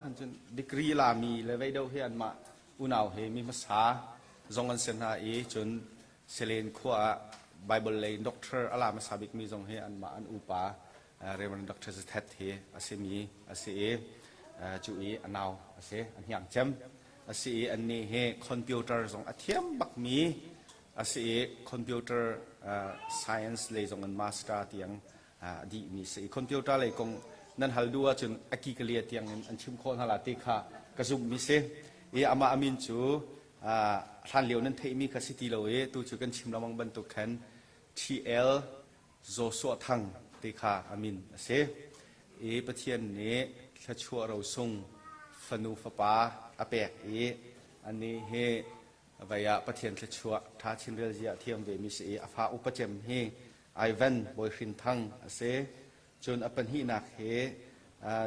อันจนดีกรีลามีเลเวลเดียวเฮียนมาอุณาวเฮมีภาษาจงกันเซนหาจนเซเลนขั้วไบเบิลเลยด็อกเตอร์อาลามาสาบิกมีจงเฮอันมาอันอุปาเรวันด็อกเตอร์สเตทเฮอาเซมีอาเซจูอีอันนาวอาเซอันยังเจมอาเซอันนี้เฮคอมพิวเตอร์จงอาเทียมบักมีอาเซคอมพิวเตอร์ไซเอนส์เลยจงอันมาสเตอร์ที่ยังดีมีเซคอมพิวเตอร์เลยคงนั่นฮัลดัวจนอากิกเลียที่ยังอันชิมโคนฮัลติค่ะกระซุบมิเซอามาอามินจูท่านเลี้ยวนั้นเทมีคสิติโลตูจูกันชิมละมังบรรทุกแขนทีเอลโซสวทังติค่ะอามินเซประเทศนี้ถ้าชัวเราส่งฟนูฟปาอาเปกอันนี้เฮวิยาประเทศถ้าชัวท้าชินเรียลเจียเทียมเวมิเซอาฟาอุปเจมเฮไอเวนบอยฟินทังเซจนอปันหินักเฮ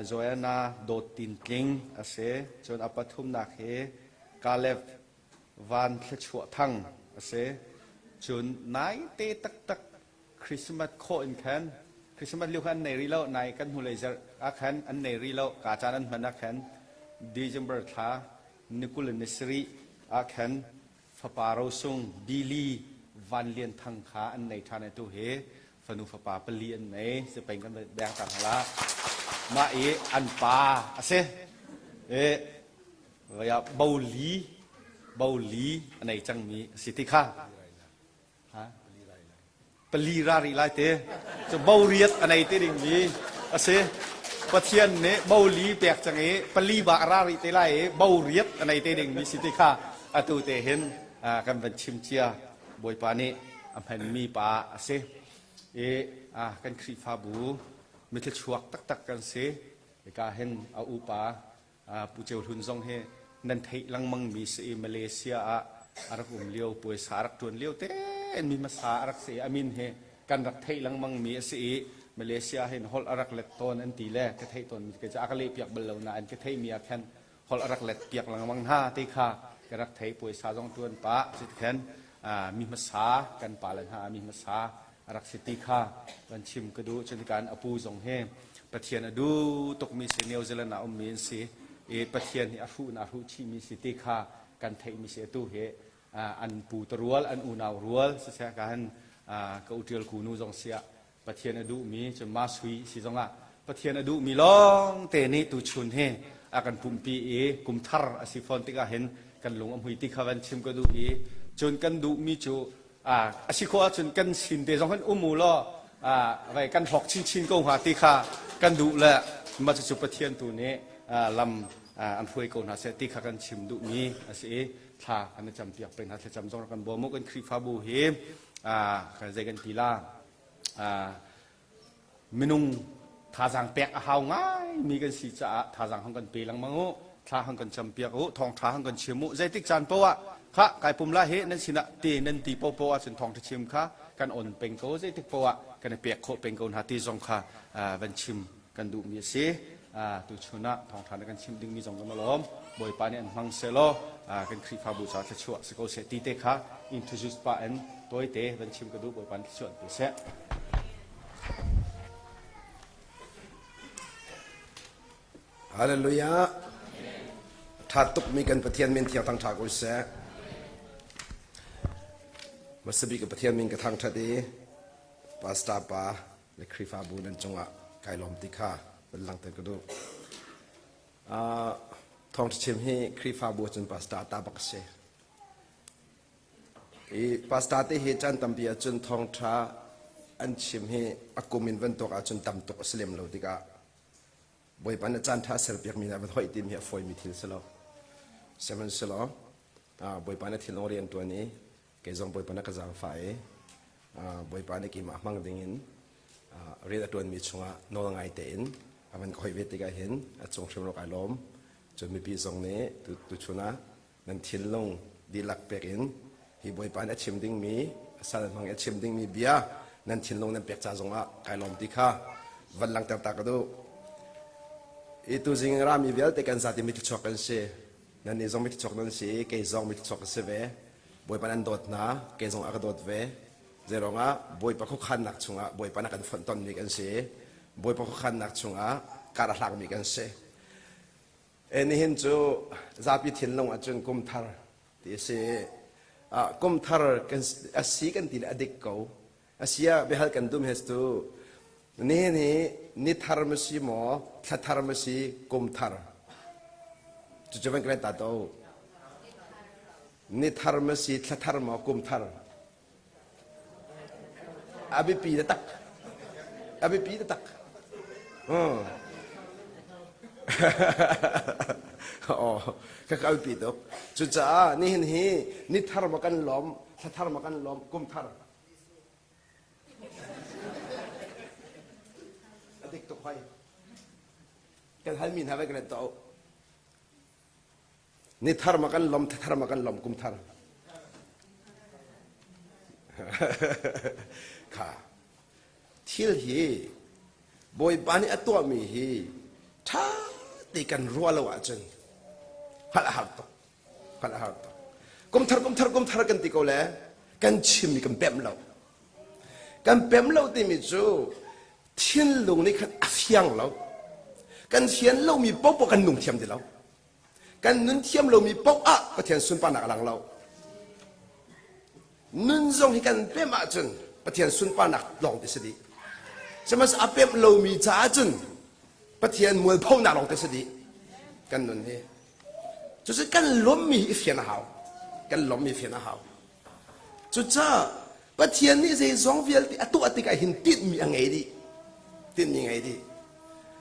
โจเอนาโดดตินกิงเซจนอปัทุมนักเฮกาเลฟวันเทชัวทังเซจนนายเตตักตักคริสต์มาสโคอินแคนคริสต์มาสเลี้ยวขันในรีเลานายกันหูเลยจะอาแคนอันในรีเลากาจานันมันอาแคนดิจัมเบอร์ท่านิคุลนิสรีอาแคนฟปาโรซุงบิลีวันเลียนทังขาอันในทานในตัวเฮฟนุฟปาเปลี่ยนไหนจะเป็นกันแดงต่างละมาอันปาเซเวียบาลีอันไหนจังมีสิทธิค่ะฮะเปลีรารีไลเตจะบาเรียดอันไหนเตดิ่งมีเซประเทศนี้บาลีแปลกจังเปลีบารารีเตไลบาเรียดอันไหนเตดิ่งมีสิทธิค่ะอตุเตเห็นกันเป็นชิมเชียบอยปานี้อันเป็นมีปาเซกันครีฟาบูมิเทชวกตักกันเสกาเห็นเอาอุปาปูเจลทุนซองเฮนันเทลังมังมีเสมาเลเซียอารักเลี้ยวป่วยสารักจวนเลี้ยวเต้มีมาสารักเสอามินเฮกันรักเทลังมังมีเสมาเลเซียเห็นฮอลอารักเล็ดตอนอันตีแรกก็เทตอนมีก็จะอักเลเปียกเบลลนาอันก็เทมีอาแคนฮอลอารักเล็ดเปียกลังมังห้าตีค่ะก็รักเทป่วยสาจงจวนปะสิแคนมีมาสากันปาลันหามีมาสารักสิติค่ะวันชิมกระดูชนิการอปูจงเฮประเทียนดูตกมีเสนียวเจรนาอมมีนสีประเทียนอารุชิมีสิติค่ะกันเทมีเสตุเฮอันปูตรัวอันอุณาวรัวเสียการกอุตรกูนูจงเสียประเทียนดูมีจนมาสุยสิจงละประเทียนดูมีล้องเตนิตุชุนเฮอากันปุ่มปีกุมทาร์สิฟอนติกาเห็นกันลงอมหุยติค่ะวันชิมกระดูจนกันดูมีจูอาชิโคจนกันสินเดจงกันมูล้อไว้กันหอกชินกงหาติค่ะกันดูแลมาจะจุปเทียนตัวนี้ลำอันฟวยกงหาเสติค่ะกันชิมดูมีสิท่ากันจำเปียกเป็นหาจำจงกันบ่มุกันครีฟาบูเฮกันใจกันทีละมินุงท่าจังเปียกหาวง่ายมีกันสีจะท่าจังห้องกันปีหลังมังโง่ท่าห้องกันจำเปียกทองท่าห้องกันเชื่อมุใจติกจันเพราะว่าข้ากายปุ่มละเฮนั่นสินะตีนั่นตีโปโปจนทองที่ชิมข้ากันอ่อนเป็นโกใจติกเพราะว่ากันเปียกโคเป็นโกนหาตีจงข้าวันชิมกันดูมีเสียตุชนะทองทานกันชิมดึงมีจงกันมาล้อมบอยปานี่อันมังเซโลกันครีฟาบูชาที่ชัวสกอเสตีเตข้าอินทูจุสปาอันตัวเตวันชิมกันดูบอยปานที่ชัวตัวเสฮาเลลูยาถ้าตุกมีกันประเทศมินเที่ยวทางทางกุศลมาสบิกับประเทศมินกับทางทัดีปาสตาปาและครีฟาบูนันจังหวะไกลลมติค่าเป็นหลังเตกระดูทองชิมให้ครีฟาบูจนปาสตาตาบักเซปาสตาที่เหตุจันตัมเปียจนทองท้าอันชิมให้อากุมินวันตกจนตัมตกสลิมเราติกาบอยปันจันท้าเสพเปียกมีนาบัดหอยติมเหี่ยฝอยมีทิลสโลเซมันสโลบอยปันทิลโอเรียนตัวนี้เกจงบอยปันกระจังไฟบอยปันกิมามังดิ่งินเรียนตัวมีช่วงนอนไงเต็นมันคอยเวทีกันเห็นจงเชื่อมโลกอารมณ์จนมีปีทรงนี้ตุชนะนั่นทิลลงดีหลักเปียกินฮีบอยปันชิมดิ่งมีสารพังชิมดิ่งมีเบียนั่นทิลลงนั่นเปียกจ่าจงไกลลมติค่ะวันหลังจากตากระดูitu jing rami vel te kan zati mit chok kan se nan ni zong mit chok nan se ke zong mit chok se ve boy panan dot na ke zong ak dot ve zero nga boy pa khu khan nak chunga boy pa na kan fon ton mi kan se boy pa khu khan nak chunga kara hlang mi kan se เอ็นเห็นจูซาปิทินลงอาจนกุมทาร์ที่เสกุมทาร์กันอาศัยกันที่อดีตเก่าอาศัยเบฮัลกันดุมเฮสตูนี่ทาร์มัสีหมอทัทาร์มัสีกุมทาร์จุดจะเป็นใครตัดเอานี่ทาร์มัสีทัทาร์หมอกุมทาร์อาบิปีตักอาบิปีตักอ๋อก็เอาปีตัวจุดจ้านี่เห็นนี่ทาร์มากันล้อมถ้าทาร์มากันล้อมกุมทาร์อดีตตัวใครกันฮัลมินฮาไปกันตัวนี่ทาร์มากันล้อมถ้าทาร์มากันล้อมกุมทาร์ค่ะที่ฮีบอยบานี่ตัวมีฮีท่าตีกันรัวแล้วจันฮัลฮัลตัวกุมทาร์กันตีเขาเลยกันชิมมีกันเปมเราที่มีจูเทียนลงนี่กันอัฟยังเรากันเทียนเรามีป๊อกกันนุ่งเทียมดีเรากันนุ่งเทียมเรามีป๊อกก็เทียนสุนปานักหลังเรานุ่งทรงให้กันเปมจันก็เทียนสุนปานักลองติสดีสมัยอาเปมเรามีจ้าจันก็เทียนมวยพ่อนักลองติสดีกันนุ่นนี่就是跟罗米非常好，跟罗米非常好。就这，把天你这双边的多的个很低米样的，低米样的。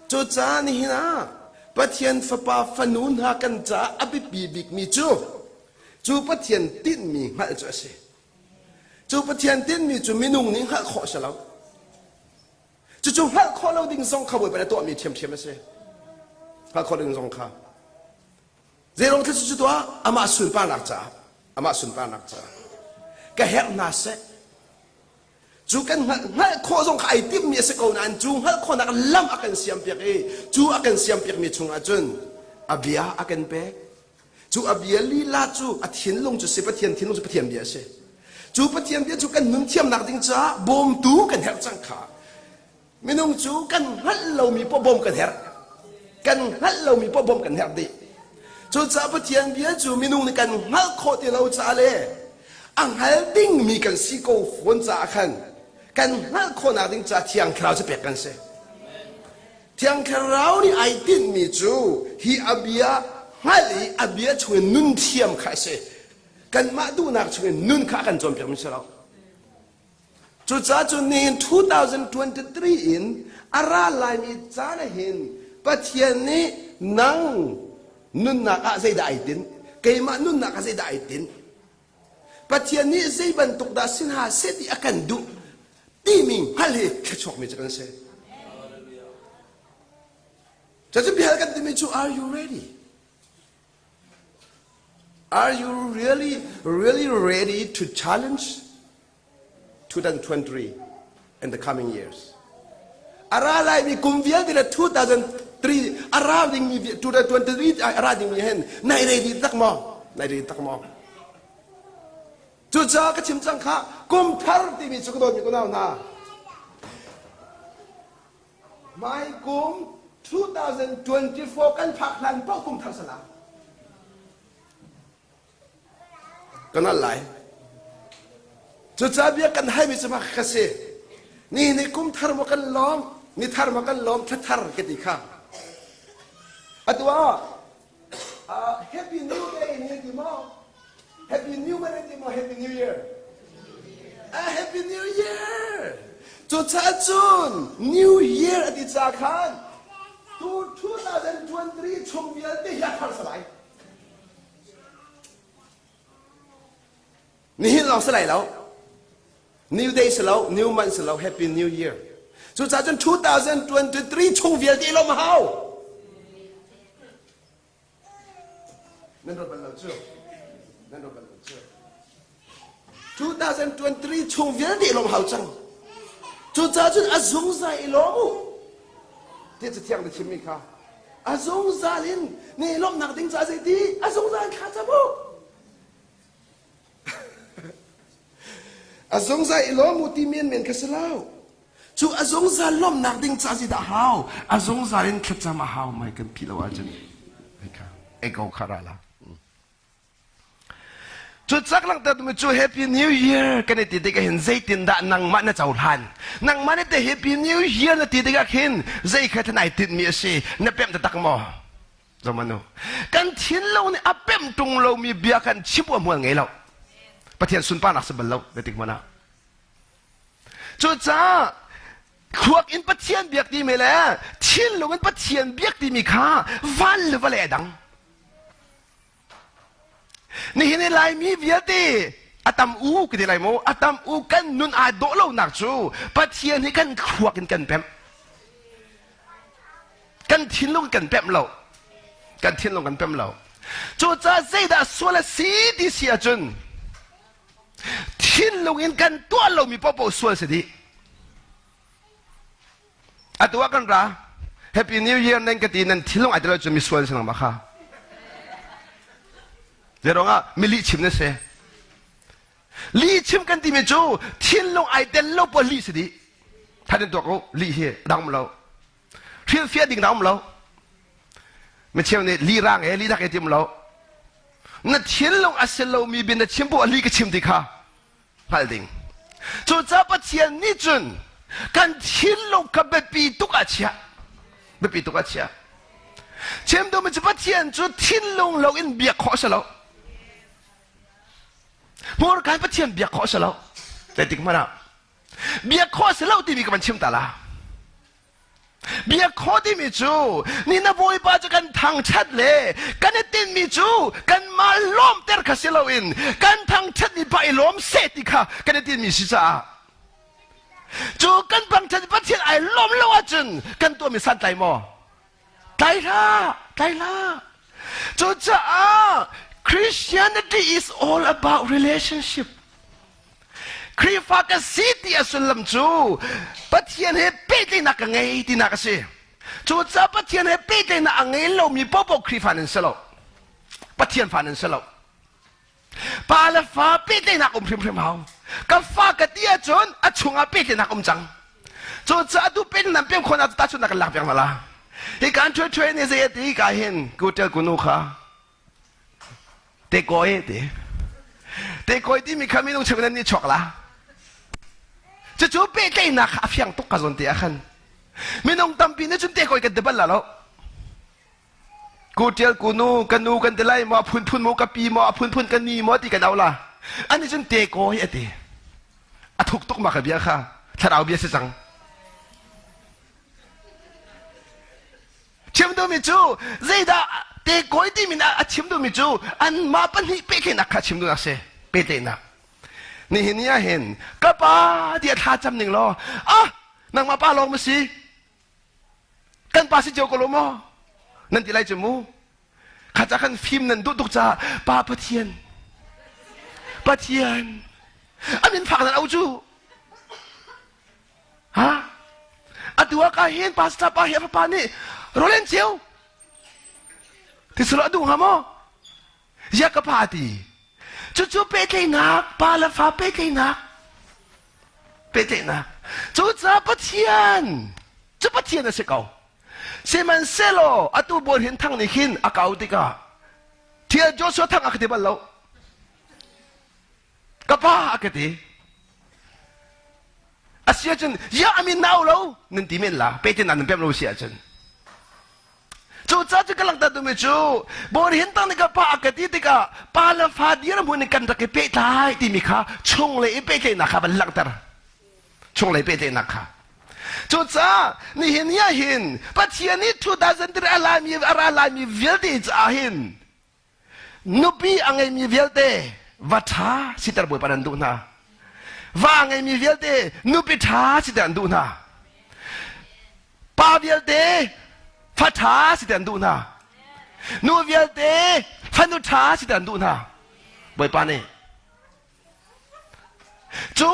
就这你那，把天发把发努哈跟这阿比比比米就把天低米还这些，就把天低米就米农人还好些了，就还靠了顶上靠不把多米甜的些，还靠顶上靠。Zerong terus itu amak sun panak cah, keher nase, jukan hal kosong kai tim mi sekonan, jung hal konak lam akan siampiak ju akan siampiak mi chung ajun, abia akan pe, ju abia lila ju atien long ju sepatien long ju patien biasa, ju patien dia ju kan nun tiam nak ding cah, bom tu kan her cangka, minung ju kan hal lau mi po bom kan her, di. 就这不天别就民农的干好靠的老家嘞，俺还顶米跟西沟混杂看，干好靠那顶家天开是别干些，天开老的爱顶米住，he阿比亚海里阿比亚从嫩天开始，干马都那从嫩开干准别么些了，就这就年2023 in 阿拉来米咋的hin，不天呢能。nun nak azay da aitin kay ma nun nak azay da aitin patian ni zay bantuk da sinha seti akan du timing hali kachok mi jakan se jadi bihal kan timi chu are you really ready to challenge 2023 in the coming years aralai mi kumvial di 2003 arounding me 2023 arounding me hen nai ready tak mo chu cha ka chim chang kha kum thar ti mi chu ko mi ko na mai kum 2024 kan phak lan po kum thar sala kana lai chu cha bia kan hai mi chama khase ni kum thar mo kan lom ni thar mo kan lom thar ke ti kha Atua, Happy New Day ni mo, Happy New Year. Happy New Year. So Chachun, New Year at Itzakan. 2023 chung bial te ya thar salai. Ni hin long salai lo. New Day salo, New Month salo, Happy New Year. So Chachun 2023 chung bial te lo mahau. นั่นเราเป็นเราเชื่อ2023ช่วงเวียนดีลมหาวจังจุดจ้าจุดอาสงสารลมที่จะเที่ยงในชิมิค่ะอาสงสารลินนี่ลมหนักดิ้งจ้าสิดีอาสงสารขาดจับบุอาสงสารลมมุติเมียนเหม็นกระเซลาจุดอาสงสารลมหนักดิ้งจ้าสิดาหาวอาสงสารลินขัดจามาหาวไม่กันพี่ละว่าจัง เอโกคาราลาจุดสักหลังแต่ตัวจู Happy New Year กันในตีเด็กเห็นใจตินดานังมันน่ะเจ้าทันนังมันแต่ Happy New Year น่ะตีเด็กเห็นใจแค่ทนายติดมีสิน่ะเป็นแต่ตักหมอจำมันดูกันทิ้งเราเนี่ยอับเป็นตรงเรามีเบียกันชิบว่ามัวไงเราประเทศสุนปานักสบเราเด็กมันนะจุดจ้าขวกอินประเทศเบียกดีไม่แล้วทิ้งเราเป็นประเทศเบียกดีมีค่าวันหรือวันแลดังนี่เห็นอะไรมีเวียดีอาตมอูกันอะไรโมอาตมอูกันนุนอาโดเราหนักจูประเทศนี้กันขวกกันแปมกันทิ้งลงกันแปมเรากันทิ้งลงกันแปมเราจูจ้าใจด่าส่วนละสีดีเสียจนทิ้งลงกันตัวเรามีพ่อปู่ส่วนสิดีอาตัวกันละ Happy New Year นั่นก็ดีนั่นทิ้งลงอาจจะเราจะมีส่วนสนับมาค่ะเดี๋ยวเราไม่ลีชิมนะเสลีชิมกันที่ไม่จูทิ้งลงไอเดนเราปวดลีสิดีถ้าเดินตัวเขาลีเฮดังมันเราเทียนเฟียดิ่งดังมันเราไม่เชื่อเนี่ยลีร่างลีดักไอติมเรานั่นทิ้งลงอาศัยเรามีเป็นชิมปวดลีก็ชิมดีค่ะฮัลดิ่งจูจ้าปัจเจียนนี่จุนกันทิ้งลงกับเบปีตุกอาเชียเบปีตุกอาเชียเชื่อมดูมันจะปัจเจียนจูทิ้งลงเราอินเบียขอสเรามัวการประเทียนเบียร์ข้อเสลาแต่ติดมาแล้วเบียร์ข้อเสลาที่มีกับมันชิมตาละเบียร์ข้อที่มีจูนี่นะบอยป้าจะกันทางชัดเลยกันเนี่ยตินมีจูกันมาล้อมเตอร์คาเสลาอินกันทางชัดนี่ไปล้อมเสติค่ะกันเนี่ยตินมีสิจ้าจูกันบางชัดประเทียนไอ้ล้อมแล้วจุนกันตัวมีสั้นใจมอใจละจูจ้าChristianity is all about relationship คริฟากสิทธิอสุลัมจูปะเทียนเฮเปิดเลยนักไงที่นักสิจูจ้าปะเทียนเฮเปิดเลยนักไงเรามีพ่อบอกคริฟานันสโลปะเทียนฟานันสโลปาลฟ้าเปิดเลยนักพริมเฮากับฟ้ากระเดียจนอชงอาเปิดเลยนักจังจูจ้าดูเป็นนั่นเป็นคนอาตัดชุนนักหลักอย่างละเหตุการณ์ช่วยๆเนี่ยจะตีกันเห็นกูเจอกูนูค่ะเด็กก้อยที่มีคำนี้ต้องใช้เงินนี่ช็อกละจะจูบเป๊ะใจนักอาฟยังตุกกระสุนเตียขันไม่ต้องทำปีนี้จนเด็กก้อยกันเดบัลละแล้วกูเจอกูนูกันเดลัยมาพุ่นโมกับปีมาพุ่นกันนี่มาตีกันเอาละอันนี้จนเด็กก้อยเอติอะทุกตุกมากับเบียค่ะถ้าเราเบียสิจังเชื่อมโดมิจูเจด้าเด็กก้อยที่มีน่ะชิมดูมิจูอันมาปันนี่เป๊ะนักข้าชิมดูนักเสเป๊ะนักนี่เห็นเนี่ยเห็นก็ป้าเดี๋ยวท่าจำหนึ่งรออ่ะนางมาป้าลองมาสิกันป้าสิเจ้าก็ลงมั้งนั่นที่ไรจมูกข้าจะขันฟิล์มนั่นดุกจ้าป้าปะเทียนอันนี้ฝากนั่นเอาจูฮะอันตัวข้าเห็นป้าสตาป้าเห็นป้านี่โรเลนเชียวที่สุดดูหามอยากกับพาตีจู่ๆเป๊ะเลยนักปาลฟ้าเป๊ะเลยนักจู่ๆปะเทียนจู่ปะเทียนน่ะสิเก่าเซมันเซโลอัตุบนเห็นทางนี้หินอาเก่าติกาเทียโจชัวทางอักติบัลโลกับป้าอักติอาเซียจนยามินนาวโลนั่นที่มินละเป๊ะเลยนักนั่นเป็นโลเซียจนจูจ้าจะกำลังตัดดูมิจูบริเห็นตั้งนี่กับป้าอากาศที่กะป้าละฟ้าเดียร์มันกันตะเกียบเป๊ะตายที่มีข้าชงเลยเป๊ะเลยนะครับบัลลังก์ตระชงเลยเป๊ะเลยนะครับจูจ้านี่เห็นยาเห็นปัจจัยนี้ทุกด้านที่อะไรมีเวลเดจอาเห็นนุบีอังไงมีเวลเดวัฏาสิตระบุปนันดูนะว่าอังไงมีเวลเดนุบิธาสิตระดูนะป้าเวลเดฟัดท้าสิเดินดูนะนูเวียเดฟันดูท้าสิเดินดูนะบ่อยปานนี่จู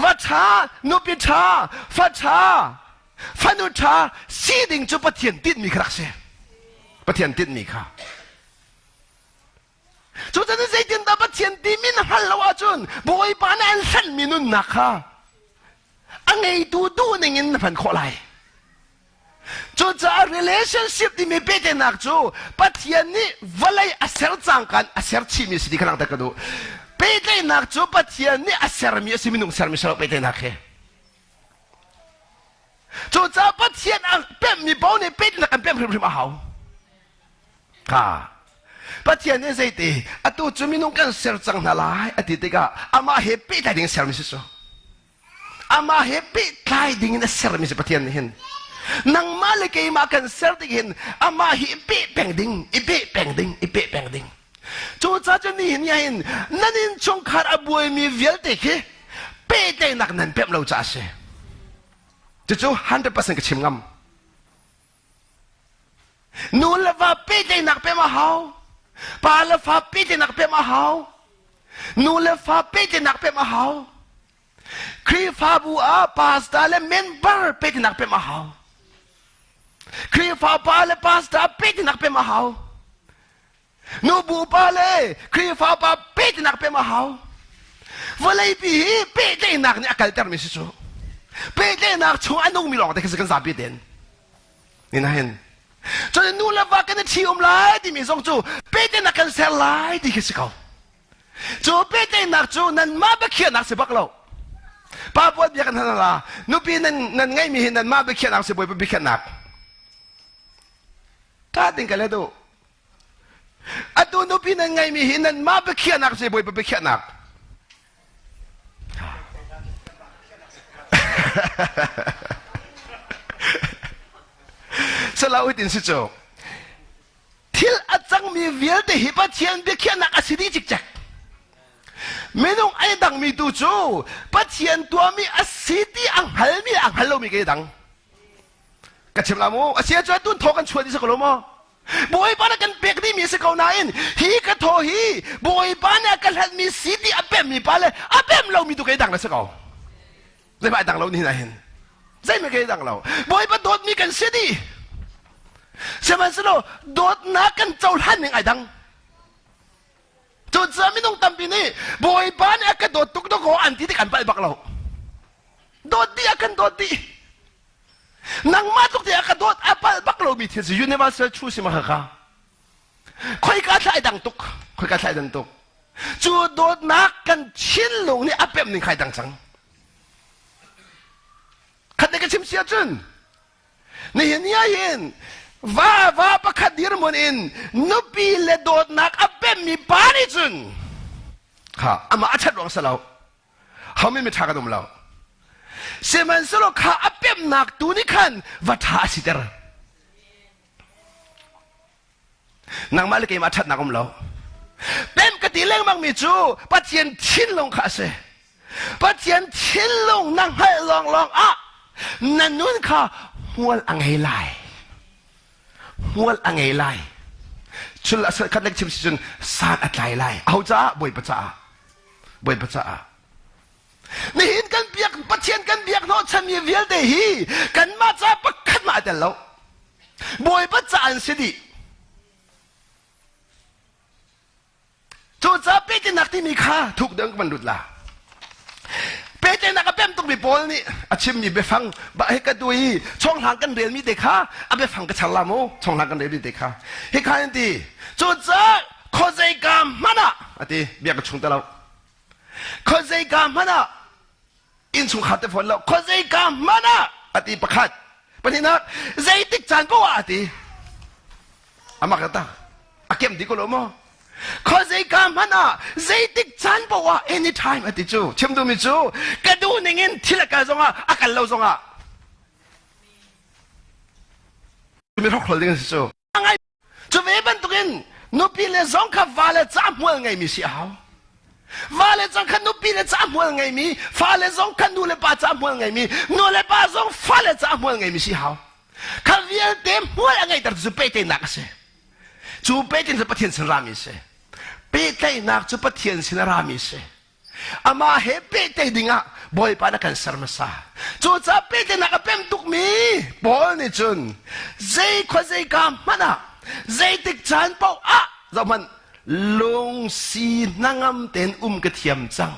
วัดท้านูปิท้าฟัดท้าฟันดูท้าสีดิ่งจูปะเทียนติดมีครักเสปะเทียนติดมีค่ะจูจะนึกใจติดแต่ปะเทียนติดมินฮัลโหลอาจุนบ่อยปานอันสั่นมินุนนักค่ะอันไงดูนี่เงินพันขอไร จูจะ relationship ที่มีเป็นนักจูปัจจัยนี้วันเลยอาศัยจังกันอาศัยชีมีสิ่งขนาดตะกดูเป็นนักจูปัจจัยนี้อาศัยมีสิ่งมีนุ่งอาศัยมีสารเป็นนักเหจูจะปัจจัยอันเป็นมีบ่าวนี่เป็นนักอันเป็นพริมๆเอาค่ะปัจจัยนี้สิที่อัตุจูมีนุ่งกันอาศัยจังนั่นแหละอัติติกาอามาเฮปีแต่ดิ่งอาศัยมีสิ่งอามาเฮปีแต่ดิ่งอาศัยมีสิ่งปัจจัยนี้เห็นnang malaki makan sertigin ama ipi pengding chu cha chu ni hin yain nanin chung khar aboi mi vel te ke pe te nak nan pem lo cha se chu 100% ka chim ngam nu la va pe te nak pe ma hau pa la fa pe te nak pe ma hau nu la fa pe te nak pe ma hau kri fa bu a pas ta le member pe te nak pe ma hauครีฟ้าปาเลปาสตาปิดนักเป็นมหานูบูปาเลครีฟ้าปาปิดนักเป็นมหาวะเลยปีปิดนักเนี่ยกันเตอร์มิสิโซปิดนักช่วยนุ่งมีหลอกแต่คือกันสาบิเดนนี่นะเห็นจนนูเลว่ากันที่ไลที่มีสองจูปิดนักกันเซลไลที่คือสิเขาจูปิดนักจูนั้นมาเบคียนักสิบักเราป้าปวดเบียกันนั่นละนูปีนั้นไงมีเห็นนั้นมาเบคียนักสิบวยเบคียนักkating kalado ato no pinangay mihinan mabakyan ako sa boy babakyan ako sa lautin si Cho til at sang mi viel de hipat yan bakyan ako asidi chikchak menong ay dang mi tucho pat yan tuwa mi asidi ang halo mi kayo dang kacim mo asya jo tun thokan chua di sa kolomo boy para kan pek di mi sa kaunain hi ka tho hi boy pana kalhan mi city apem mi pale apem lo mi tu kay dang na sa kau zai ba dang lo ni nahin zai mi kay dang lo boy pa dot mi kan city saman salo dot na kan chaulhan ning ai dang chod sa mi nong tampi ni boy pana ka dot tuk tuk ko anti ti kan pa bak lo dot di akan dot di nang matuk dia kadot apal baklo bitin si universal truth si makaka koi ka thai dang tuk chu dot nak kan chinlong ni apem ning khai dang chang khat ne ka chim sia chun ni hin ya yin va pakhadir mon in nupi le dot nak apem mi pari chun ha ama achat wang salau hami mi thaga dum lao seman solo kha apem nak tu ni khan watha sider nang malik ma that nakom lo pem ka tileng mang mi chu patien thin long kha se patien thin long nang hai long a nanun kha hual angai lai chul asa khatlek chim si chun san at lai au cha boy pa cha ni hin kan biak pathian kan biak no cham ye vial de hi kan ma cha pakhat ma de lo boy pa cha an sidi chu cha pe ti nak ti mi kha thuk dang ban lut la pe te nak apem tuk mi pol ni achim mi be phang ba he ka dui chong hang kan rel mi de kha abe phang ka chala mo chong hang kan rel mi de kha he kha en ti chu cha khozai kam mana ati biak chung ta lo khozai kam mana in chung khat te phon lo khozai kam mana ati pakhat pani nak zai tik chan ko ati ama kata akem di ko lo mo khozai kam mana zai tik chan po wa anytime ati chu chem do mi chu ka du ningin thilaka zonga akal lo zonga mi ro khol ding chu ngai chu ve ban tukin no pi le zong kha vale cha mual ngai mi si hao vale zong kha no pi le cha mual ngai mi fa le zong kha nu le pa cha mual ngai mi no le pa zong fa le cha mual ngai mi si hao kha viel dem mual ngai tar zu pe te nak se chu pe te pa thien san ra mi se pe te nak chu pa thien sin ra mi se ama he pe te dinga boy pa na kan sarmasa chu cha pe te nak pem tuk mi bol ni chun zai kho zai kam mana zai tik chan pau a zaman long si nangam ten ka thiam chang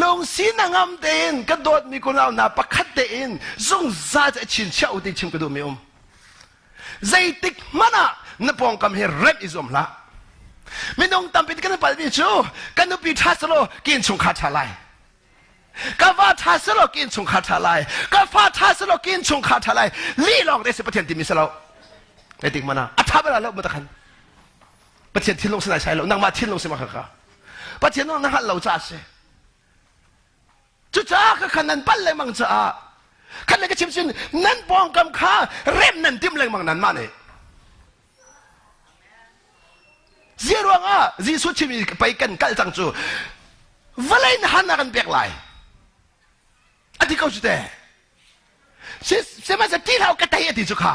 ลงสีนางามเดินกระโดดมีคนเอาหน้าปักขัดเดินส่งซาจะชินเช่าติชิมกระดูมีใจติกมันอ่ะนปองกำเฮเร็บอิสมละไม่ต้องตามไปกันไปดิจูกันนุปีทัสโลกินชงคาชาไลกาฟาทัสโลกินชงคาชาไลกาฟาทัสโลกินชงคาชาไลลีลองได้สิประเทศที่มีสโลไอ้ติกมันอ่ะอัฐบะละแล้วมาตะกันประเทศที่ลงสนายใช้เรานั่งมาที่ลงสมาค่ะประเทศน้องนั่งหันเราจ่าเสจุจ้าก็ขนาดปั้นเลยมังจ้าขนาดก็ชิมชินนั่นปองกำข้าเริ่มนั่นทิมเลยมังนั้นมาเนี่ยเสียรวงอ่ะจีสุชิมีไปกันกัลจังจูวันเลยหันหน้ากันเปียกไหลอันที่เขาจุดเดเสียมาจะที่เราก็เตะที่จุข้า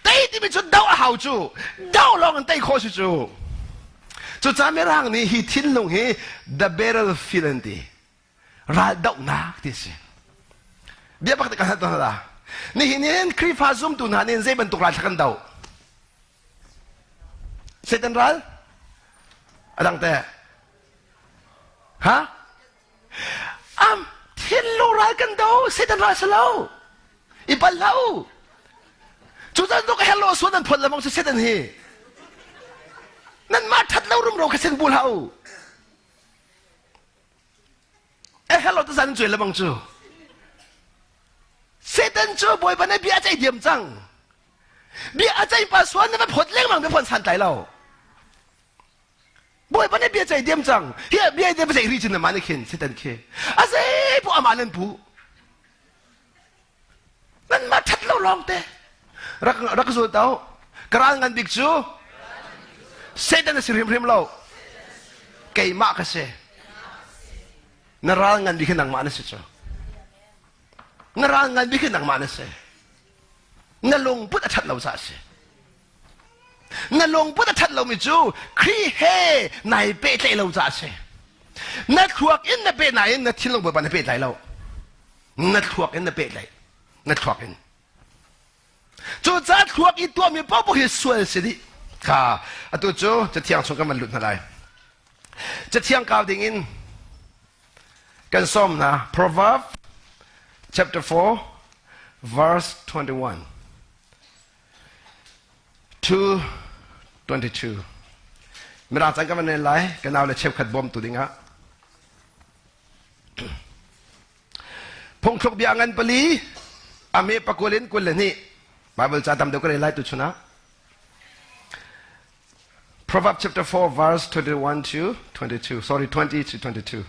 เตะที่มันจุดดาวหาวจูดาวลองกันเตะโคชูจูจ้าไม่ร่างนี้ฮิทินลงฮี the battlefield ดีรัดดาวนักที่สิเดี๋ยวปักตะกันตัวนั้นนี่หินนี่ครีฟาซุมตุนหานี่เจ็บเป็นตุกราชกันดาวเสร็จแล้วอะไรแต่ฮะทินลูรัลกันดาวเสร็จแล้วสโลอีปัลลาวจุดนั้นต้องให้เราส่วนนั้นผลละมังจะเสร็จแล้วนี่นั่นมาทัดเรารุมเราแค่เส้นบุลาวให้เราตัวสันจุยละมังจูเสร็จแล้วจูบอยปันนี้เบียใจเดียมจังเบียใจปัสสาวะนั่นมันผลเลี้ยงมังเป็นผลสันใจเราบอยปันนี้เบียใจเดียมจังเฮียเบียเดียมใจรีจินมันนี่เข็นเสร็จแล้วเคอาศัยพวกอามานันผู้นั่นมาทัดเราลองเตะรักสุดเต้ากระงันบิ๊กจูเสร็จแล้วสิริมริมเราเกี่ยมากก็เสียนรางันบิ๊กนังมาเนสิจ้านรางันบิ๊กนังมาเนสินลงพุทธทัดเราซะสินลงพุทธทัดเราไม่จูครีเฮนายเปย์เราซะสินัดทวกอินนับเปย์นายนัดทิ้งลงไปบ้านเปย์ไหลเรานัดทวกอินนับเปย์ไหลนัดทวกอินจูจ้าทวกอีตัวมีป้าบุหิสวยสิดิค่ะอะตัวจูจะเที่ยงชงกันมันหลุดอะไรจะเที่ยงกาวดิ่งอินกันส้มนะ Proverbs chapter 4 verse 21 to 22 मेरा संग में लाए क्या नाम ले छेप खत बॉम्ब तो दिंगाพงทุกbiangan pali ame pakulin kulani Bible चाहता हम देखो लाए तो चुना Proverbs chapter 4 verse 21 to 22 sorry 20 to 22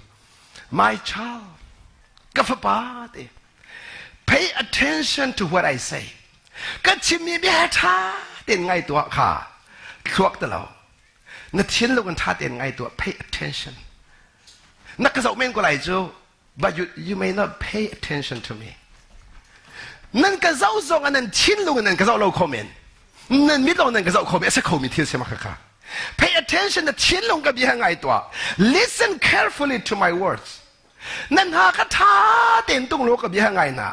My child kafapate pay attention to what I say ก็ชิมีเบียท่าเด่นไงตัวค่ะทวกตลอดนัดเชียนลูกกันท่าเด่นไงตัว pay attention นักกษัตริย์เมนก็ไหลจู but you may not pay attention to me นั่นกษัตริย์ทรงอันนั้นเชียนลูกอันนั้นกษัตริย์เราคอมเมนต์นั่นมิดเรานั่นกษัตริย์คอมเมนต์สักคอมเมนต์ที่เสียมากค่ะ pay attention นัดเชียนลูกกับเบียไงตัว listen carefully to my words นั่นหากท่าเด่นตุ้งลูกกับเบียไงนะ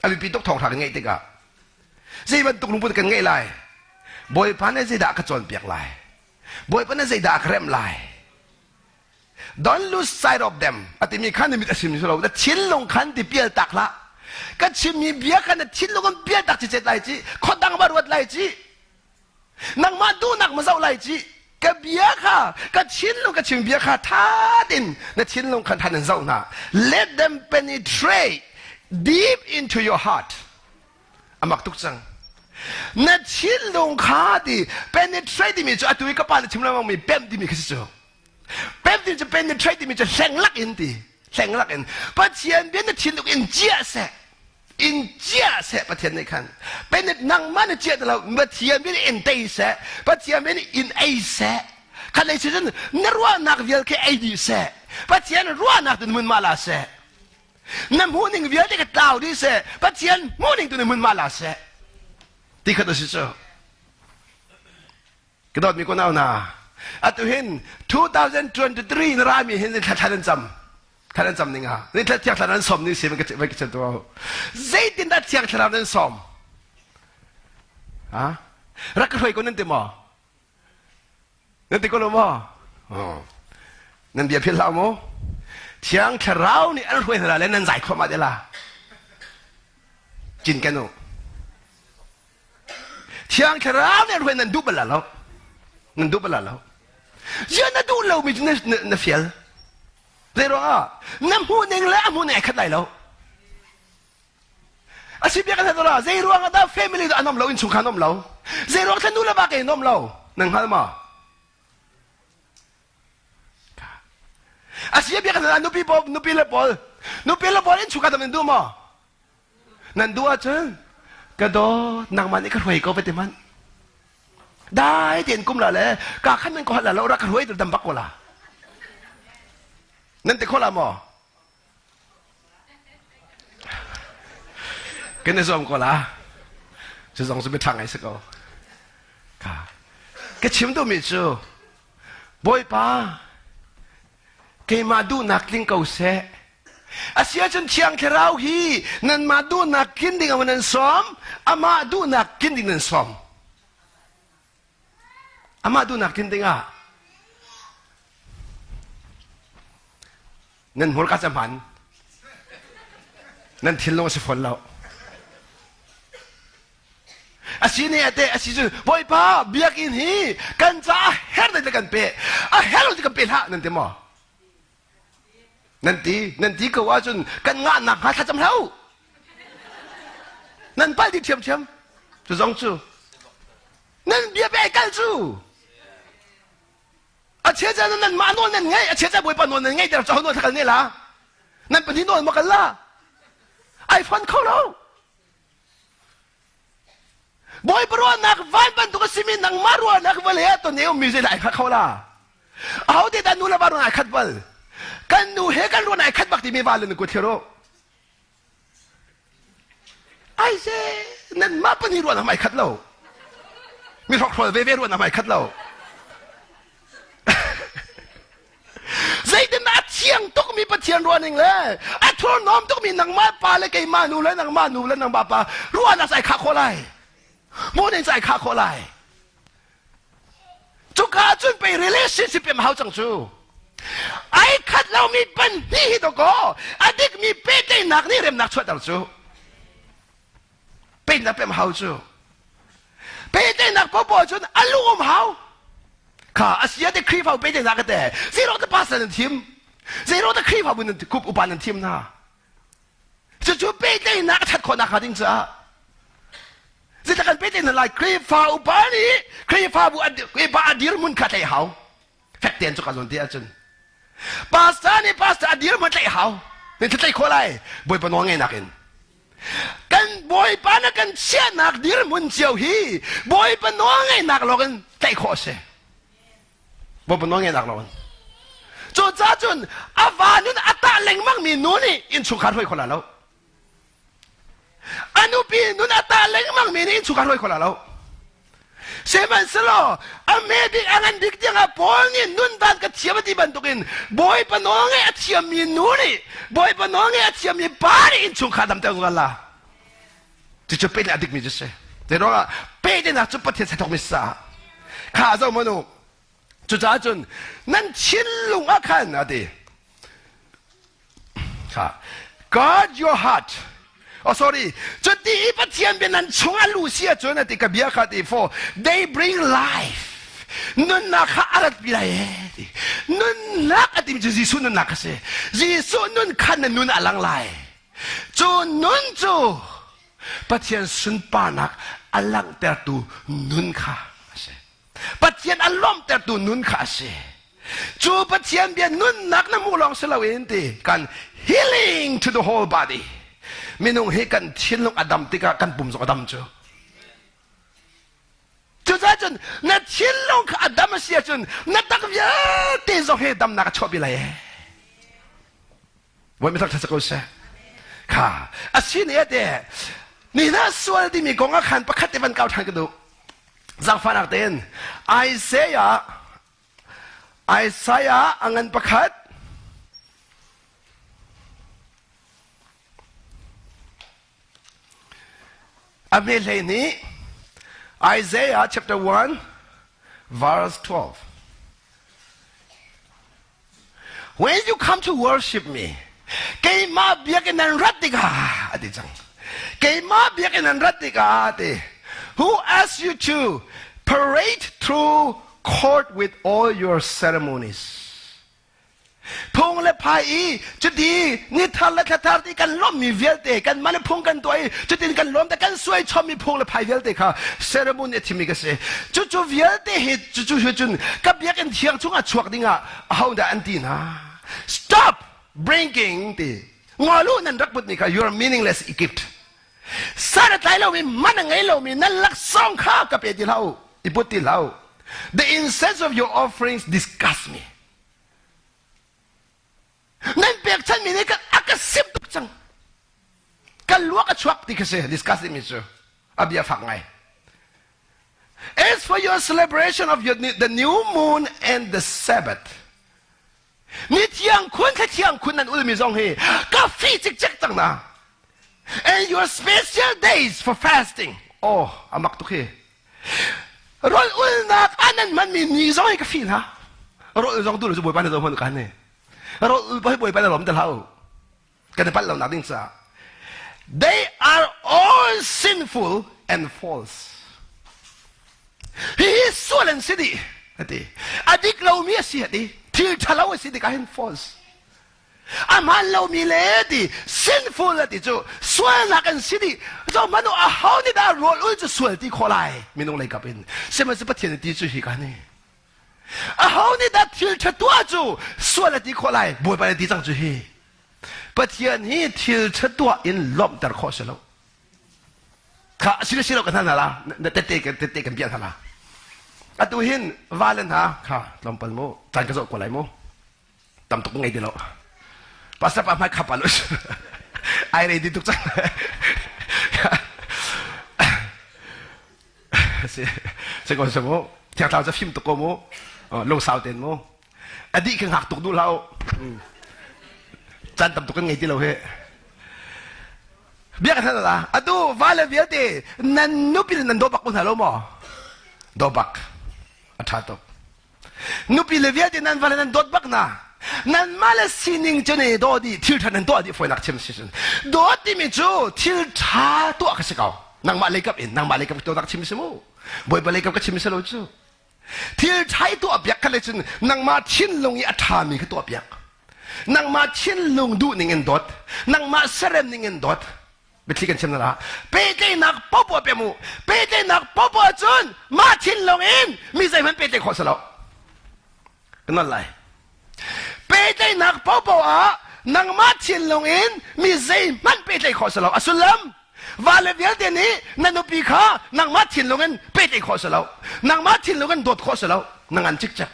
อภิปีตกทองถังไงติกะสิมันตุกลุงพูดกันไงไล่บอยพันธุ์สิด่ากระจนเปียกไล่บอยพันธุ์สิด่ากระเร็มไล่ don't lose sight of them อาทิมีขันมีแต่ชิมสุราแต่ชิ้นลงขันที่เปียตักละก็ชิมมีเบียขันชิ้นลงกันเปียตักจีเจ็ดไล่จีขดดังบารวดไล่จีนังมาดูนักมาเจ้าไล่จีก็เบียค่ะก็ชิ้นลงก็ชิมเบียค่ะท่าดินนั่นชิ้นลงขันทันเจ้าหน้า let them penetrate deep into your heart อามักทุกจังนัดชิ้นลงขาดีเป็นในเทรดที่มีจะตัวอีกป้าในชิมแล้วมันมีเป็นที่มีคือจะเป็นที่จะเป็นในเทรดที่มีจะแสงลักอินดีแสงลักอินปัจเจียนเป็นในชิ้นลงอินเจียเสอินเจียเสปัจเจียนในขันเป็นในนังมันในเจียแต่เราปัจเจียนเป็นอินเตยเสปัจเจียนเป็นอินเอเสขันในชิ้นนั้นนรัวนักเวียลแค่ไอดีเสปัจเจียนรัวนักตัวมันมาลาเสน้ำหูนิ่งเวียลที่กระตาวดีเสปัจเจียนหูนิ่งตัวมันมาลาเสที่เขาตัวสิเจ้ากระโดดมีคนเอาหน้าอัตุเห็น2023นรามีเห็นท่านจำนี่ไงนี่ท่านเที่ยงท่านสมนี่สิมันก็ไม่กิจตัวเจดินท่านเที่ยงท่านสมฮะรักใครคนนั้นติมอนั่นติคนละมอนั่นเบียร์พิลาโม เที่ยงเช้านี่อันรวยอะไรนั่นใจเข้ามาเดี๋ยวละจินกันโนเที่ยงเช้าเนี่ยรวยนั่นดูบลาแล้วนั่นดูบลาแล้วเยอะนั่นดูเราไม่ใช่นั่นเฟียลเรื่องอ่ะน้ำหูหนึ่งแล้วหูหนึ่งขัดไหลแล้วอาชีพยังกันตัวละเรื่องอ่ะแต่ family ตัวน้องเราอินสุขาน้องเราเรื่องท่านดูแลบ้ากันน้องเรานั่งหันมาอาชีพยังกันนุปีบนุปีละบอลอินสุขาทำนั่นดูมั้งนั่นดูอาจารย์ก็โดนางมันนี่ก็รวยก็ไปเต็มมันได้เตียนกุมละเลยกาขันมันก็หันละเรารักรวยตัวดำบักกว่าละนั่นแต่คนละมั้งกันในส่วนก็ละจะส่งสมัยทางไหนสักก็ค่ะก็ชิมตัวมิจูบอยป้าเกมาดูนักลิงเก่าเสะอาเซียจนเชียงแค่เราฮีนั่นมาดูนักกินดิ่งมันนั่นซ้อมอามาดูนักกินดิ่งนั่นซ้อมอามาดูนักกินดิ่งอ่ะนั่นหัวกระจำพันนั่นทิ้งลงสิฝนแล้วอาชีเนี่ยแต่อาชีจนบอยป้าเบียกินฮีกันจ้าเฮร์ได้กันเปะเฮร์ได้กันเปะละนั่นเต็มอ่ะนั่นทีก็ว่าจนกันงานหนักหาทัดจำเท่านั่นไปที่เทียมจะส่งจูนั่นเบียไปกันจูอาเชื่อใจนั่นมาโน่นนั่นไงอาเชื่อใจบวยปานโน่นนั่นไงแต่เราจะเอาโน่นทักกันนี่ล่ะนั่นเป็นที่โน่นมากันล่ะไอฟันเข้าแล้วบอยปรัวนักวันบันตุกสิมินนังมารัวนักวันเฮียตัวนี้มีใจไหนเขาล่ะเอาที่ดันนูละบารุนไอขัดบอลกันดูเฮกันรู้ไหนขัดบักที่มีบาลนึกว่าเทโรไอ้เจ้นั่นมาปนิรัวทำไมขัดเรามีรอกครัวเวเวรัวทำไมขัดเราใจเดินอาเชียงตุกมีปะเทียนรัวหนึ่งเลยอาทรนอมตุกมีนังมาปาเลยไก่มานูเลยนังมานูเลยนังบาปารัวน่ะใส่ขาโคไลโมเดลใส่ขาโคไลจุกาจุนไป relationship เป็นเขาจังจูไอ้ขัดเรามีปัญหาตัวก็อดีตมีเป็ดหนักนี่เริ่มหนักช่วยตลอดจูเป็ดหนักเป็นเขาจูเป็ดหนักพอบอกจนอารมณ์เขาค่ะอาศัยได้คลิปเขาเป็ดหนักกันแต่ซีโร่จะพาสนันทีมซีโร่จะคลิปเขาเป็นคุบอุปนันทีมนะจะจูเป็ดหนักชัดคนนักขัดจริงจ้าจะกันเป็ดหนักไล่คลิปเขาอุปนี้คลิปเขาบุอดีตมุนขัดให้เขาแฟกเตียนจุกการส่วนที่อาจารย์Pastor adir mo tayo how. Nito tayo kulay. Boy pa nuangay nakin. Kan boy pa na kan siya nak dir mo siyaw hi. Boy pa nuangay naklogan tayo kose. Boy pa nuangay naklogan. So jajun avanun ataleng mang minuni in sukarhoy kulalaw. Ano pinun ataleng mang mini in sukarhoy kulalaw. Seman selo, amedi angan dikti nga pongin nundan kat siya di bantukin. Boy panonge at siya minuni, boy panonge at siya mi pari insung kadam tayo ngala. Tiyo pwede adik mi jese. Pero nga pwede na chupatin sa tokmisa. Kaso mo no, chuchachun nan chinlung akan adi. Guard your heart. Oh sorry, jadi ibat siyan binan chunga lucia chuna ti kabiya kati for they bring life. Nun nakaarat bilay. Nun nakatim Jisu nun nakase. Jisu nun kan nun alang lay. Chu nun chu. Patiyan sun panak alang tertu nun ka. Patiyan alom tertu nun ka se. Chu patiyan biyan nun nak na mulong silawin ti kan healing to the whole body. Minung hikan chinlong adam tika kan pumsok adam jo. Jujajun na chinlong ka adam siya jun na takvya tizong hedam na kachobilay. Wai mitak tasako siya. Ka asin ete ni na sual di mi gonga kan pakatiban kau tan kadu. Zang fanak din Isaiah angan pakat Ameleni, Isaiah chapter 1, verse 12. when you come to worship me เกมาเบียกันนันรัตติกาอดีจังเกมาเบียกันนันรัตติกาเต who asked you to parade through court with all your ceremonies พงและพายจุดดีนิทานและคาถาที่กันล้มมีเวลเตกันมันพงกันตัวจุดที่กันล้มแต่กันสวยชอบมีพงและพายเวลเตค่ะ ceremony ที่มีกันเสจุดเวลเตเหตุจุดจุดกับเบียกันเที่ยงช่วงชวกดิ้งhow the antina stop bringing ตีงอลูนั่นรักบุตรนี่ค่ะ you are meaningless Egypt สารใจเรามีมันไงเรามีนั่นลักซ่องข้ากับเอติเราอีบุตรเรา the incense of your offerings disgust meนั่นเปียกฉันมีนี่ก็อักษิบตุกจังกันลวกกระชวกที่เขาเสีย disgusting มิจูอาบียฟังไง as for your celebration of the new moon and the Sabbath นี่เที่ยงคุณแค่เที่ยงคุณนั่นอุลมิซองเฮก็ฟีจิกจักจังนะ and your special days for fasting โอ้อามักตุกเฮรอยอุลนักอันนั้นมันมีนิซองเฮก็ฟีนะรอยอุลซองดูเลยจะบวยปานจะมันกันเนี่ยเราไปบ่อยไปแล้วหลอมแต่เรากันในบ้านเราหนักดิ้งซะ they are all sinful and false ฮีส่วนสิดีอดีตเรามีสิดีที่ทะเลาะสิดีก็เห็น false อามันเรามีเลดี sinful ดีจู่ส่วนนักสิดีจู่มันเอาhowนี่ได้รอดอุ้ยจะส่วนที่ขอไล่ไม่ต้องเลยกับเป็นเสมันจะปฏิเสธที่จู่ที่กันนี่howนี่ได้ทิลชะตัวจู่ส่วนที่ขอไล่บ่อยไปที่จังจู่ฮีปฏิเสธนี้ทิลชะตัวอินล้อมแต่ข้อเสแล้วข้าสิเรากันท่านละเตะกันเบียดท่านละอะตัวหินวาเลนฮะข้าลำปันโมจานกระจกกว่าไรโมตำตุกไงดีแล้วภาษาปาไม่ขับปลุสไอเรดีทุกจังเสกสมโมเที่ยวเราจะฟิล์มตุกโมลงสาวเต็นโมอดีตคือหักตุกดูเราจานตำตุกไงดีเราเฮเบียกันท่านละอะดูวาเลนเบียดนันนุปินันโดบักคนหาโลโมโดบักอัฐาตบนุปิเลเวียดนันวาเลนันโดดบักนะนันมาเลสินิงเจเนโดดีทิลทันนันโดดีฝอยนักเชมซิชันโดดีมิจูทิลชาตัวก็สิเกานังมาเลกับอินนังมาเลกับตัวนักเชมซิมูบอยบาเลกับก็เชมซิโลจูทิลชายตัวเบียกกันเลยจนนังมาชินลงอีอัฐามีคือตัวเบียกนังมาชินลงดูนิงเงินโดดนังมาเสรมนิงเงินโดดเบ็ดที่กันเช่นนั้นละเปเจนักป๊อปเปียมูเปเจนักป๊อปจนมาชินลงเองมีใจมันเปเจขอสละกันนั่นไรเปเจนักป๊อปนังมาชินลงเองมีใจมันเปเจขอสละอัสุลัมวาเลเวียเดนี้นันอุปิขานังมาชินลงเองเปเจขอสละนังมาชินลงเองโดดขอสละนังอันจิกจัก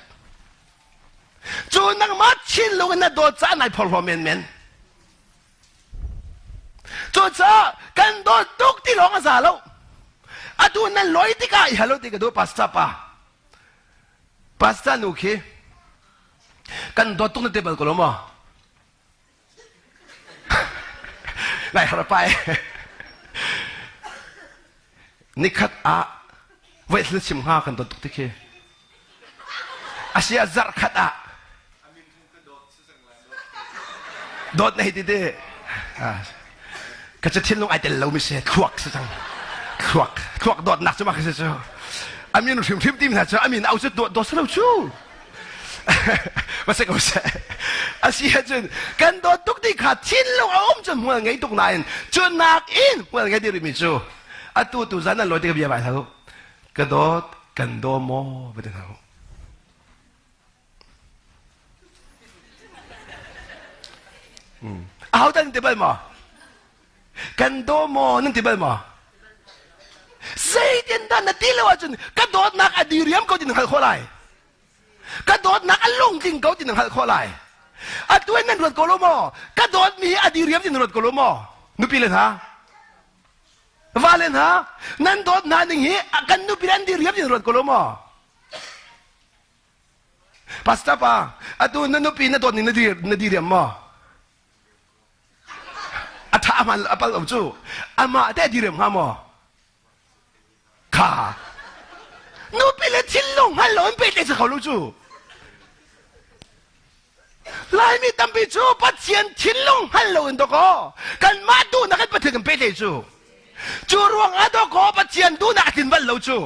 จูนังมาชินลงเองโดดจ้าในพอลเมนจู่จ้ากันโดนตุกที่ร้องอาสาแล้วอะดูนั่นลอยที่กายฮัลโหลที่กระดูพาสต้านุกี้กันโดนตุกนั่นเตะบอลก็ล้มอ่ะไล่ฮาร์ไปนิคัดเวทลิชิมฮากันโดนตุกที่กี้อาเซียจักขัดโดนในที่เด้ก็จะทิ้งลงไอเดลเราไม่เสียขวักซะจังขวักโดดหนักจะมากที่สุดอามีนทิมทีมนะจ๊ะอามีนเอาจะโดดซะแล้วชูมาเสกมาเสกอาเซียจนกันโดดทุกที่ขาดทิ้งลงเอาจนเมื่อไงตกนายจนหนักอินเมื่อไงดีริมิจูอะตัวจันนั่นลอยที่กับยาบายทั้งกระโดดกันโดโมไปทั้งเอาตั้งแต่ไปมากันโดโมนั่นที่บ้านมาเสียดินด้านนั้นที่เราจนกระโดดนักอดีเรียมเขาจะหนึ่งหัลโคไลกระโดดนักอลงจริงเขาจะหนึ่งหัลโคไลอัดด้วยนั่นรถโกโลโมกระโดดมีอดีเรียมจะหนึ่งรถโกโลโมนุปิเลนฮะวาเลนฮะนั่นโดดนั่นอย่างนี้กันนุปิเลนดีเรียมจะหนึ่งรถโกโลโมปัสตาปะอัดด้วยนั่นนุปินั่นโดดนี่นาดีเรียมมาอาถ้าอามันอาปัลเอาจู่อามาแต่ดีเรื่องฮามอข้านูไปเลยทิ้งลงฮัลโหลไปเลยจะเขารู้จู่ ลายมีตั้มปีจูปัจเจียนชินลงฮัลโหลอินโตโกกันมาดูนักปัจจุบันเป็นจูจูรวงอันโตโกปัจเจียนดูนักทินบัลโลจู